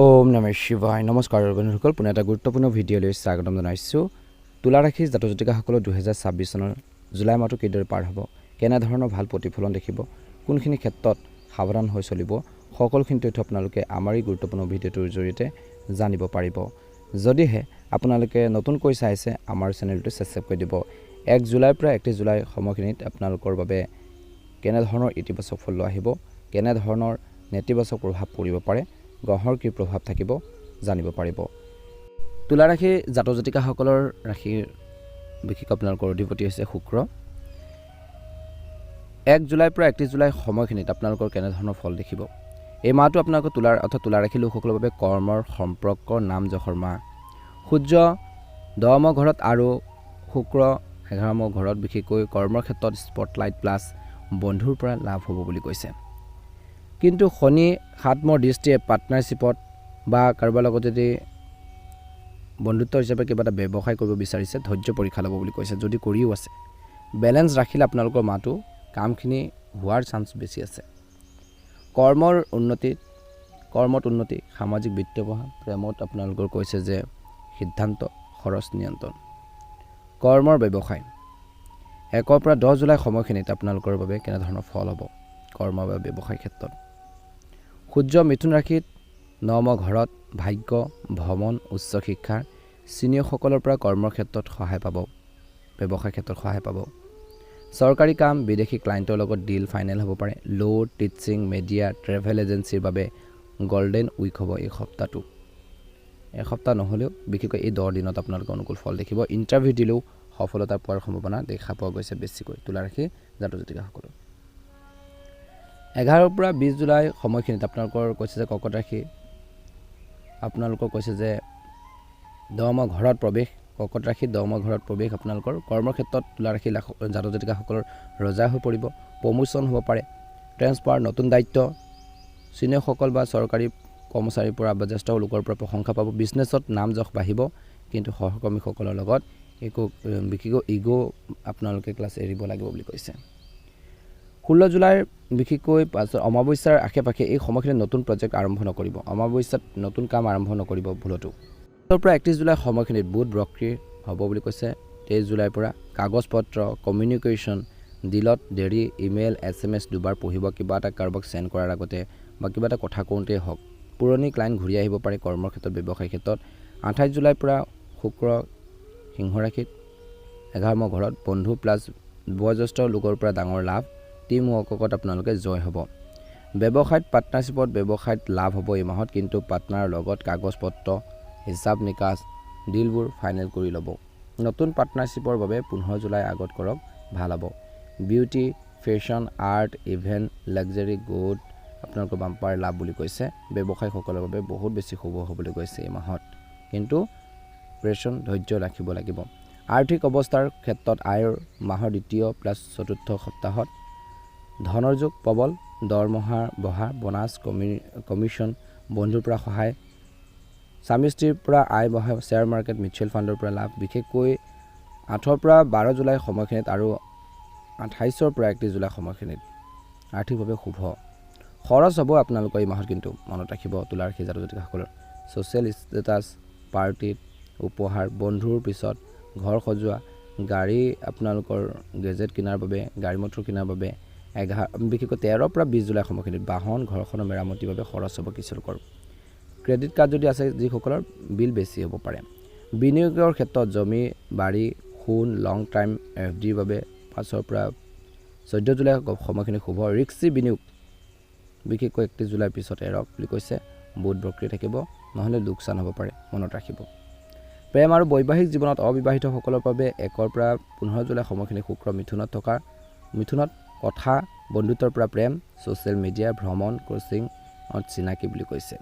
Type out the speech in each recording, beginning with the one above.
ওম নমঃ শিৱায়। নমস্কাৰ বন্ধুসকল, পুনে এটা গুৰুত্বপূৰ্ণ ভিডিঅ'লৈ স্বাগতম জনাইছোঁ। তুলা ৰাশিৰ জাতক জাতিকাসকলৰ 2026 চনৰ জুলাই মাহটো কিদৰে পাৰ হ'ব, কেনেধৰণৰ ভাল প্ৰতিফলন দেখিব, কোনখিনি ক্ষেত্ৰত সাৱধান হৈ চলিব, সকলোখিনি তথ্য আপোনালোকে আমাৰ এই গুৰুত্বপূৰ্ণ ভিডিঅ'টোৰ জৰিয়তে জানিব পাৰিব। যদিহে আপোনালোকে নতুনকৈ চাইছে, আমাৰ চেনেলটো ছাবস্ক্ৰাইব কৰি দিব। 1 জুলাইৰ পৰা 31 জুলাই সময়খিনিত আপোনালোকৰ বাবে কেনেধৰণৰ ইতিবাচক ফল আহিব, কেনেধৰণৰ নেতিবাচক প্ৰভাৱ পৰিব পাৰে, গ্ৰহৰ কি প্ৰভাৱ থাকিব জানিব পাৰিব। তুলা ৰাশি জাতক জাতিকাসকলৰ ৰাশিৰ বিশেষ আপোনালোকৰ অধিপতি হৈছে শুক্ৰ। 1 জুলাইৰ পৰা 31 জুলাই সময়খিনিত আপোনালোকৰ কেনেধৰণৰ ফল দেখিব। এই মাহটো আপোনালোকৰ তুলা ৰাশি লোকসকলৰ বাবে কৰ্মৰ সম্পৰ্ক নাম যশৰ মাহ। সূৰ্য 10ম ঘৰত আৰু শুক্ৰ 11ম ঘৰত, বিশেষকৈ কৰ্মৰ ক্ষেত্ৰত স্পটলাইট প্লাছ বন্ধুৰ পৰা লাভ হ'ব বুলি কৈছে। কিন্তু শনি 7মৰ দৃষ্টিয়ে পাৰ্টনাৰশ্বিপত বা কাৰোবাৰ লগত যদি বন্ধুত্ব হিচাপে কিবা এটা ব্যৱসায় কৰিব বিচাৰিছে, ধৈৰ্য পৰীক্ষা ল'ব বুলি কৈছে। যদি কৰিও আছে, বেলেঞ্চ ৰাখিলে আপোনালোকৰ মাহটো কামখিনি হোৱাৰ চান্স বেছি আছে। কৰ্মত উন্নতি, সামাজিক বিত্তীয় প্ৰভাৱ, প্ৰেমত আপোনালোকৰ কৈছে যে সিদ্ধান্ত, খৰচ নিয়ন্ত্ৰণ। কৰ্মৰ ব্যৱসায় 1 পৰা 10 জুলাই সময়খিনিত আপোনালোকৰ বাবে কেনেধৰণৰ ফল হ'ব কৰ্ম বা ব্যৱসায় ক্ষেত্ৰত। সূৰ্য মিথুন ৰাশিত 9ম ঘৰত, ভাগ্য, ভ্ৰমণ, উচ্চ শিক্ষাৰ চিনিয়ৰসকলৰ পৰা কৰ্মৰ ক্ষেত্ৰত সহায় পাব, ব্যৱসায় ক্ষেত্ৰত সহায় পাব। চৰকাৰী কাম, বিদেশী ক্লায়েণ্টৰ লগত ডিল ফাইনেল হ'ব পাৰে। ল' টিচিং, মিডিয়া, ট্ৰেভেল এজেঞ্চিৰ বাবে গল্ডেন উইক হ'ব এই সপ্তাহটো। এসপ্তাহ নহ'লেও বিশেষকৈ এই 10 দিনত আপোনালোকে অনুকূল ফল দেখিব। ইণ্টাৰভিউ দিলেও সফলতা পোৱাৰ সম্ভাৱনা দেখা পোৱা গৈছে বেছিকৈ তুলা ৰাশি জাতক জাতিকাসকলৰ। 11 পৰা 20 জুলাই সময়খিনিত আপোনালোকৰ কৈছে যে কৰ্কট ৰাশি, আপোনালোকৰ কৈছে যে 10ম ঘৰত প্ৰৱেশ, কৰ্কট ৰাশি 10ম ঘৰত প্ৰৱেশ। আপোনালোকৰ কৰ্মৰ ক্ষেত্ৰত তুলা ৰাশি জাতক জাতিকাসকলৰ ৰজা হৈ পৰিব। প্ৰমোশ্যন হ'ব পাৰে, ট্ৰেন্সফাৰ, নতুন দায়িত্ব, চিনিয়ৰসকল বা চৰকাৰী কৰ্মচাৰীৰ পৰা বা জ্যেষ্ঠ লোকৰ পৰা প্ৰশংসা পাব। বিজনেছত নাম যশ বাঢ়িব, কিন্তু সহকৰ্মীসকলৰ লগত বিশেষকৈ ইগ' আপোনালোকে ক্লাছ এৰিব লাগিব বুলি কৈছে। 16 জুলাইৰ বিশেষকৈ অমাৱস্যাৰ আশে পাশে এই সময়খিনিত নতুন প্ৰজেক্ট আৰম্ভ নকৰিব। অমাৱস্যাত নতুন কাম আৰম্ভ নকৰিব ভুলতো। 16 পৰা 31 জুলাই সময়খিনিত বুধ বক্ৰী হ'ব বুলি কৈছে। 23 জুলাইৰ পৰা কাগজ পত্ৰ, কমিউনিকেশ্যন, ডিলত দেৰি, ইমেইল, SMS দুবাৰ পঢ়িব, কিবা এটা কাৰোবাক চেণ্ড কৰাৰ আগতে বা কিবা এটা কথা কওঁতেই হওক। পুৰণি ক্লাইণ্ট ঘূৰি আহিব পাৰে কৰ্মৰ ক্ষেত্ৰত, ব্যৱসায়িক ক্ষেত্ৰত। 28 জুলাইৰ পৰা শুক্ৰ সিংহ ৰাশিত 11ম ঘৰত, বন্ধু প্লাছ বয়োজ্যেষ্ঠ লোকৰ পৰা ডাঙৰ লাভ, টিম ৱৰ্কত আপোনালোকে জয় হ'ব। ব্যৱসায়ত পাৰ্টনাৰশ্বিপত ব্যৱসায়ত লাভ হ'ব এই মাহত, কিন্তু পাৰ্টনাৰৰ লগত কাগজ পত্ৰ, হিচাপ নিকাচ, ডিলবোৰ ফাইনেল কৰি ল'ব। নতুন পাৰ্টনাৰশ্বিপৰ বাবে 15 জুলাই আগত কৰক, ভাল হ'ব। Beauty, fashion, art, event, luxury good আপোনালোকৰ বাম্পাৰ লাভ বুলি কৈছে। ব্যৱসায়ীসকলৰ বাবে বহুত বেছি শুভ হ'বলৈ গৈছে এই মাহত, কিন্তু প্ৰেছন ধৈৰ্য ৰাখিব লাগিব। আৰ্থিক অৱস্থাৰ ক্ষেত্ৰত আয়ৰ মাহৰ 2য় প্লাছ 4ৰ্থ সপ্তাহত ধনৰ যোগ প্ৰবল, দৰমহা বঢ়া, বোনাছ, কমিশ্যন, বন্ধুৰ পৰা সহায়, স্বামী স্ত্ৰীৰ পৰা আয় বঢ়া, শ্বেয়াৰ মাৰ্কেট, মিউচুৱেল ফাণ্ডৰ পৰা লাভ। বিশেষকৈ 8 পৰা 12 জুলাই সময়খিনিত আৰু 28 পৰা 31 জুলাই সময়খিনিত আৰ্থিকভাৱে শুভ। খৰচ হ'ব আপোনালোকৰ এই মাহত, কিন্তু মনত ৰাখিব তুলা ৰাশি জাতক জাতিকাসকলৰ। ছ'চিয়েল ষ্টেটাছ, পাৰ্টিত, উপহাৰ, বন্ধুৰ পিছত ঘৰ সজোৱা, গাড়ী আপোনালোকৰ গেজেট কিনাৰ বাবে, গাড়ী মটৰ কিনাৰ বাবে। বিশেষকৈ 13 পৰা 20 জুলাই সময়খিনিত বাহন, ঘৰখনৰ মেৰামতিৰ বাবে খৰচ হ'ব কিছুলোকৰ। ক্ৰেডিট কাৰ্ড যদি আছে যিসকলৰ, বিল বেছি হ'ব পাৰে। বিনিয়োগৰ ক্ষেত্ৰত জমি, বাৰী, সোণ, লং টাইম FDৰ বাবে 5 পৰা 14 জুলাই সময়খিনি শুভ। ৰিক্সি বিনিয়োগ বিশেষকৈ 31 জুলাইৰ পিছত এৰক বুলি কৈছে। বুধ বক্ৰী থাকিব, নহ'লে লোকচান হ'ব পাৰে, মনত ৰাখিব। প্ৰেম আৰু বৈবাহিক জীৱনত অবিবাহিতসকলৰ বাবে 1 পৰা 15 জুলাই সময়খিনি শুক্ৰ মিথুনত কথা, বন্ধুত্বৰ পৰা প্ৰেম, ছ'চিয়েল মিডিয়া, ভ্ৰমণ, কোচিঙত চিনাকি বুলি কৈছে।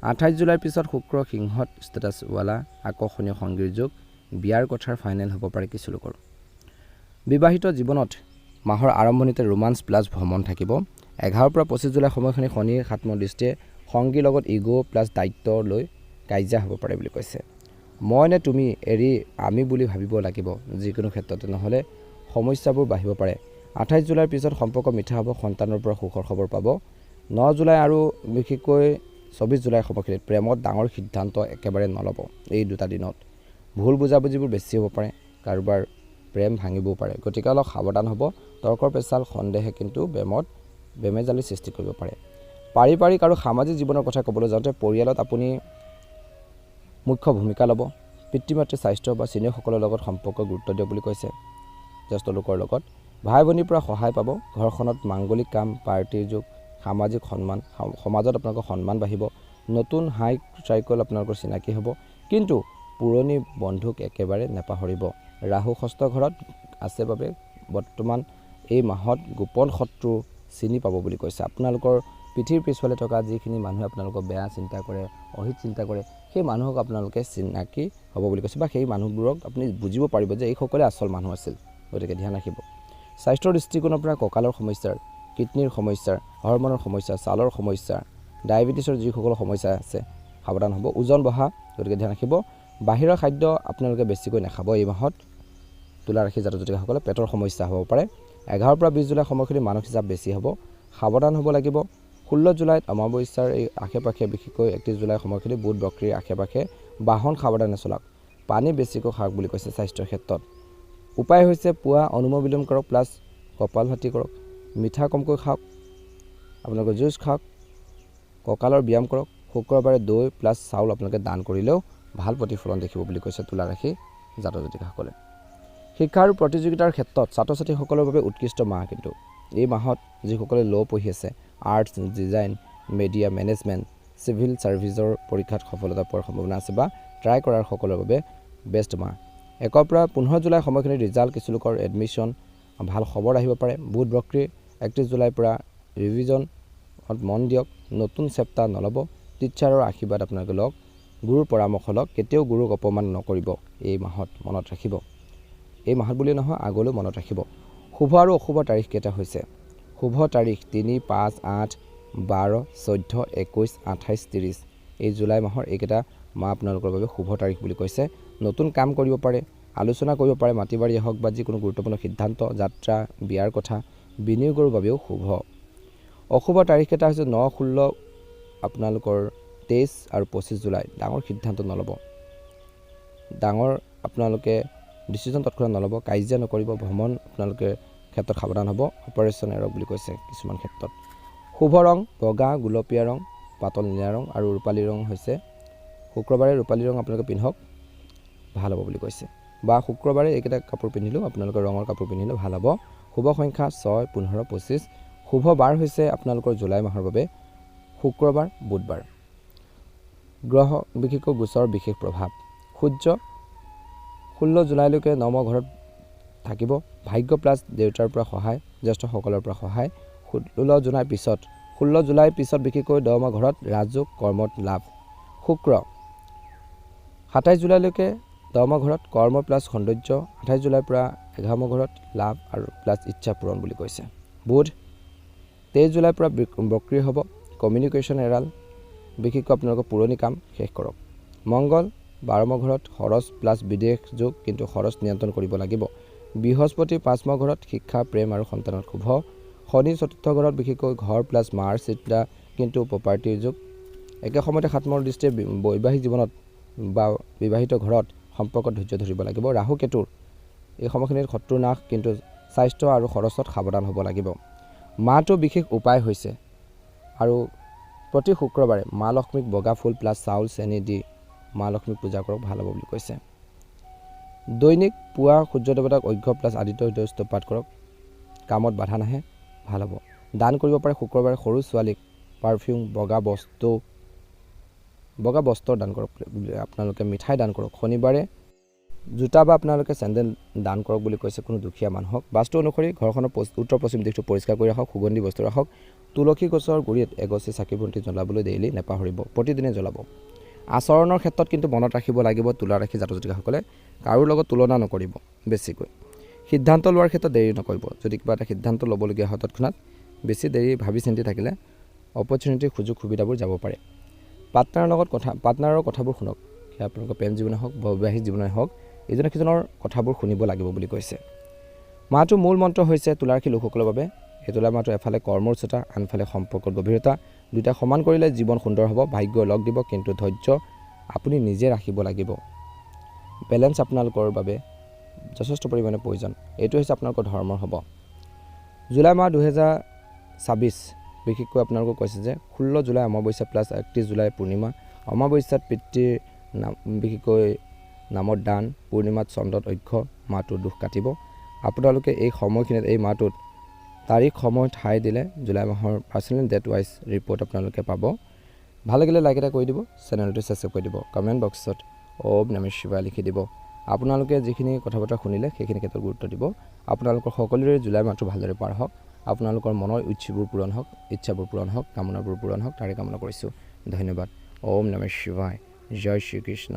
28 জুলাইৰ পিছত শুক্ৰ সিংহত ষ্টেটাছৱালা, আকৰ্ষণীয় সংগীৰ যোগ, বিয়াৰ কথাৰ ফাইনেল হ'ব পাৰে কিছুলোকৰ। বিবাহিত জীৱনত মাহৰ আৰম্ভণিতে ৰোমান্স প্লাছ ভ্ৰমণ থাকিব। 11 পৰা 25 জুলাই সময়খিনি শনিৰ 7মৰ দৃষ্টিয়ে সংগীৰ লগত ইগ' প্লাছ দায়িত্ব লৈ কাজিয়া হ'ব পাৰে বুলি কৈছে। মই নে তুমি এৰি আমি বুলি ভাবিব লাগিব যিকোনো ক্ষেত্ৰতে, নহ'লে সমস্যাবোৰ বাঢ়িব পাৰে। 28 জুলাইৰ পিছত সম্পৰ্ক মিঠা হ'ব, সন্তানৰ পৰা সুখৰ খবৰ পাব। 9 জুলাই আৰু বিশেষকৈ 24 জুলাই সময়খিনিত প্ৰেমত ডাঙৰ সিদ্ধান্ত একেবাৰে নল'ব। এই দুটা দিনত ভুল বুজাবুজিবোৰ বেছি হ'ব পাৰে, কাৰোবাৰ প্ৰেম ভাঙিবও পাৰে, গতিকে অলপ সাৱধান হ'ব। তৰ্কৰ পেচাল সন্দেহে কিন্তু বেমেজালি সৃষ্টি কৰিব পাৰে। পাৰিবাৰিক আৰু সামাজিক জীৱনৰ কথা ক'বলৈ যাওঁতে পৰিয়ালত আপুনি মুখ্য ভূমিকা ল'ব। পিতৃ মাতৃ স্বাস্থ্য বা চিনিয়ৰসকলৰ লগত সম্পৰ্ক গুৰুত্ব দিয়ক বুলি কৈছে। জ্যেষ্ঠ লোকৰ লগত ভাই ভনীৰ পৰা সহায় পাব। ঘৰখনত মাংগলিক কাম, পাৰ্টিৰ যুগ, সামাজিক সন্মান, সমাজত আপোনালোকৰ সন্মান বাঢ়িব। নতুন হাই চাইকেল আপোনালোকৰ চিনাকি হ'ব, কিন্তু পুৰণি বন্ধুক একেবাৰে নেপাহৰিব। ৰাহু ষষ্ঠ ঘৰত আছে বাবে বৰ্তমান এই মাহত গোপন শত্ৰু চিনি পাব বুলি কৈছে। আপোনালোকৰ পিঠিৰ পিছফালে থকা যিখিনি মানুহে আপোনালোকক বেয়া চিন্তা কৰে, অহিত চিন্তা কৰে, সেই মানুহক আপোনালোকে চিনাকি হ'ব বুলি কৈছে, বা সেই মানুহবোৰক আপুনি বুজিব পাৰিব যে এইসকলে আচল মানুহ আছিল, গতিকে ধ্যান ৰাখিব। স্বাস্থ্যৰ দৃষ্টিকোণৰ পৰা কঁকালৰ সমস্যাৰ, কিডনীৰ সমস্যাৰ, হৰমনৰ সমস্যা, ছালৰ সমস্যা, ডায়েবেটিছৰ যিসকলৰ সমস্যা আছে সাৱধান হ'ব। ওজন বঢ়া, গতিকে ধ্যান ৰাখিব। বাহিৰৰ খাদ্য আপোনালোকে বেছিকৈ নাখাব এই মাহত। তুলা ৰাশি জাতক জাতিকাসকলে পেটৰ সমস্যা হ'ব পাৰে। 11 পৰা 20 জুলাই সময়খিনি মানসিক চাপ বেছি হ'ব, সাৱধান হ'ব লাগিব। 16 জুলাইত অমাৱস্যাৰ এই আশে-পাশে, বিশেষকৈ 31 জুলাই সময়খিনি বুধ বক্ৰীৰ আশে-পাশে বাহন সাৱধানে চলাওক। পানী বেছিকৈ খাওক বুলি কৈছে স্বাস্থ্যৰ ক্ষেত্ৰত। উপায় হৈছে পুৱা অনুলোম বিলোম কৰক, প্লাছ কপালভাতি কৰক, মিঠা কমকৈ খাওক, আপোনালোকে জুচ খাওক, কঁকালৰ ব্যায়াম কৰক। শুক্ৰবাৰে দৈ প্লাছ চাউল আপোনালোকে দান কৰিলেও ভাল প্ৰতিফলন দেখিব বুলি কৈছে তুলা ৰাশি জাতক জাতিকাসকলে। শিক্ষা আৰু প্ৰতিযোগিতাৰ ক্ষেত্ৰত ছাত্ৰ ছাত্ৰীসকলৰ বাবে উৎকৃষ্ট মাহ। কিন্তু এই মাহত যিসকলে পঢ়ি আছে, arts, design, media, management, civil ছাৰ্ভিচৰ পৰীক্ষাত সফলতা পোৱাৰ সম্ভাৱনা আছে, বা ট্ৰাই কৰাৰ সকলৰ বাবে বেষ্ট মাহ। 1 পৰা 15 জুলাই সময়খিনিত ৰিজাল্ট, কিছু লোকৰ এডমিশ্যন, ভাল খবৰ আহিব পাৰে। বুধ বক্ৰী 31 জুলাইৰ পৰা ৰিভিজনত মন দিয়ক, নতুন চেপ্টাৰ নল'ব। টিচাৰৰ আশীৰ্বাদ আপোনালোকে লওক, গুৰুৰ পৰামৰ্শ লওক, কেতিয়াও গুৰুক অপমান নকৰিব এই মাহত, মনত ৰাখিব। এই মাহত বুলিয়ে নহয়, আগলৈও মনত ৰাখিব। শুভ আৰু অশুভ তাৰিখ কেইটা হৈছে, শুভ তাৰিখ 3, 5, 8, 12, 14, 21, 28, 30। এই জুলাই মাহৰ এইকেইটা মাহ আপোনালোকৰ বাবে শুভ তাৰিখ বুলি কৈছে। নতুন কাম কৰিব পাৰে, আলোচনা কৰিব পাৰে, মাটি বাৰী হওক বা যিকোনো গুৰুত্বপূৰ্ণ সিদ্ধান্ত, যাত্ৰা, বিয়াৰ কথা, বিনিয়োগৰ বাবেও শুভ। অশুভ তাৰিখকেইটা হৈছে 9, 16 আপোনালোকৰ 23 আৰু 25 জুলাই। ডাঙৰ সিদ্ধান্ত নল'ব, ডাঙৰ আপোনালোকে ডিচিশ্যন তৎক্ষণাত নল'ব, কাজিয়া নকৰিব, ভ্ৰমণ আপোনালোকে ক্ষেত্ৰত সাৱধান হ'ব, অপাৰেশ্যন এৰক বুলি কৈছে কিছুমান ক্ষেত্ৰত। শুভ ৰং বগা, গুলপীয়া ৰং, পাতল নীলা ৰং আৰু ৰূপালী ৰং হৈছে। শুক্ৰবাৰে ৰূপালী ৰং আপোনালোকে পিন্ধক, ভাল হ'ব বুলি কৈছে, বা শুক্ৰবাৰে এইকেইটা কাপোৰ পিন্ধিলেও আপোনালোকৰ ৰঙৰ কাপোৰ পিন্ধিলেও ভাল হ'ব। শুভ সংখ্যা 6, 15, 25। শুভ বাৰ হৈছে আপোনালোকৰ জুলাই মাহৰ বাবে শুক্ৰবাৰ, বুধবাৰ। গ্ৰহ বিশেষকৈ গোচৰ বিশেষ প্ৰভাৱ। সূৰ্য 16 জুলাইলৈকে নৱম ঘৰত থাকিব। ভাগ্য প্লাছ দেউতাৰ পৰা সহায়, জ্যেষ্ঠসকলৰ পৰা সহায়। 16 জুলাইৰ পিছত বিশেষকৈ দশম ঘৰত ৰাজযোগ, কৰ্মত লাভ। শুক্ৰ 27 জুলাইলৈকে দশম ঘৰত কৰ্ম প্লাছ সৌন্দৰ্য, 28 জুলাইৰ পৰা 11 ঘৰত লাভ আৰু প্লাছ ইচ্ছা পূৰণ বুলি কৈছে। বুধ 23 জুলাইৰ পৰা বক্ৰী হ'ব, কমিউনিকেশ্যন এৰাল, বিশেষকৈ আপোনালোকৰ পুৰণি কাম শেষ কৰক। মংগল 12 ঘৰত খৰচ প্লাছ বিদেশ যোগ, কিন্তু খৰচ নিয়ন্ত্ৰণ কৰিব লাগিব। বৃহস্পতি 5 ঘৰত শিক্ষা, প্ৰেম আৰু সন্তানত শুভ। শনি 4 ঘৰত বিশেষকৈ ঘৰ প্লাছ মাৰ চিন্তা, কিন্তু প্ৰপাৰ্টিৰ যোগ। একে সময়তে 7 দৃষ্টিয়ে বৈবাহিক জীৱনত বা বিবাহিত ঘৰত সম্পৰ্কত ধৈৰ্য ধৰিব লাগিব। ৰাহু কেতুৰ এই সময়খিনিত শত্ৰু নাশ, কিন্তু স্বাস্থ্য আৰু খৰচত সাৱধান হ'ব লাগিব। মাহটো বিশেষ উপায় হৈছে, আৰু প্ৰতি শুক্ৰবাৰে মা লক্ষ্মীক বগা ফুল প্লাছ চাউল চেনি দি মা লক্ষ্মীক পূজা কৰক, ভাল হ'ব বুলি কৈছে। দৈনিক পুৱা সূৰ্য দেৱতাক অৰ্ঘ্য প্লাছ আদিত্য হৃদয়স্থ পাঠ কৰক, কামত বাধা নাহে, ভাল হ'ব। দান কৰিব পাৰে শুক্ৰবাৰে সৰু ছোৱালীক পাৰফিউম, বগা বস্ত্ৰ দান কৰক, আপোনালোকে মিঠাই দান কৰক। শনিবাৰে জোতা বা আপোনালোকে চেণ্ডেল দান কৰক বুলি কৈছে কোনো দুখীয়া মানুহক। বাস্তু অনুসৰি ঘৰখনৰ উত্তৰ পশ্চিম দিশটো পৰিষ্কাৰ কৰি ৰাখক, সুগন্ধি বস্তু ৰাখক। তুলসী গছৰ গুৰিত এগছি চাকি বন্তি জ্বলাবলৈ ডেইলি নেপাহৰিব, প্ৰতিদিনে জ্বলাব। আচৰণৰ ক্ষেত্ৰত কিন্তু মনত ৰাখিব লাগিব তুলা ৰাশি জাতক জাতিকাসকলে, কাৰোৰ লগত তুলনা নকৰিব বেছিকৈ। সিদ্ধান্ত লোৱাৰ ক্ষেত্ৰত দেৰি নকৰিব, যদি কিবা এটা সিদ্ধান্ত ল'বলগীয়া হয় তৎক্ষণাত বেছি দেৰি ভাবি চিন্তি থাকিলে অপৰচুনিটিৰ সুযোগ সুবিধাবোৰ যাব পাৰে। পাৰ্টনাৰৰ কথাবোৰ শুনক, সেয়া আপোনালোকৰ প্ৰেম জীৱনে হওক, বৈবাহিক জীৱনে হওক, ইজনে সিজনৰ কথাবোৰ শুনিব লাগিব বুলি কৈছে। মাহটোৰ মূল মন্ত্ৰ হৈছে তুলা ৰাশি লোকসকলৰ বাবে এই তুলা মাহটো এফালে কৰ্মৰ উচ্চতা, আনফালে সম্পৰ্কৰ গভীৰতা, দুটা সমান কৰিলে জীৱন সুন্দৰ হ'ব। ভাগ্য লগ দিব, কিন্তু ধৈৰ্য আপুনি নিজে ৰাখিব লাগিব। বেলেঞ্চ আপোনালোকৰ বাবে যথেষ্ট পৰিমাণে প্ৰয়োজন। এইটো হৈছে আপোনালোকৰ ধৰ্মৰ হ'ব। জুলাই মাহ 2026 বিশেষকৈ আপোনালোকক কৈছে যে 16 জুলাই অমাৱস্যা প্লাছ 31 জুলাই পূৰ্ণিমা। অমাৱস্যাত পিতৃৰ নাম বিশেষকৈ নামৰ দান, পূৰ্ণিমাত চন্দ্ৰত অক্ষ, মাহটোৰ দুখ কাটিব। আপোনালোকে এই সময়খিনিত এই মাহটোত তাৰিখ সময় ঠাই দিলে জুলাই মাহৰ পাৰ্চনেল ডেট ৱাইজ ৰিপৰ্ট আপোনালোকে পাব। ভাল লাগিলে লাইক এটা কৰি দিব, চেনেলটো ছাবস্ক্ৰাইব কৰি দিব, কমেণ্ট বক্সত ওম নমঃ শিৱায় লিখি দিব। আপোনালোকে যিখিনি কথা বতৰা শুনিলে সেইখিনি ক্ষেত্ৰত গুৰুত্ব দিব। আপোনালোকৰ সকলোৰে জুলাই মাহটো ভালদৰে পাৰ হওক, আপোনালোকৰ মনৰ ইচ্ছাবোৰ পূৰণ হওক, কামনাবোৰ পূৰণ হওক, তাৰে কামনা কৰিছোঁ। ধন্যবাদ। ওম নমঃ শিৱায়। জয় শ্ৰীকৃষ্ণ।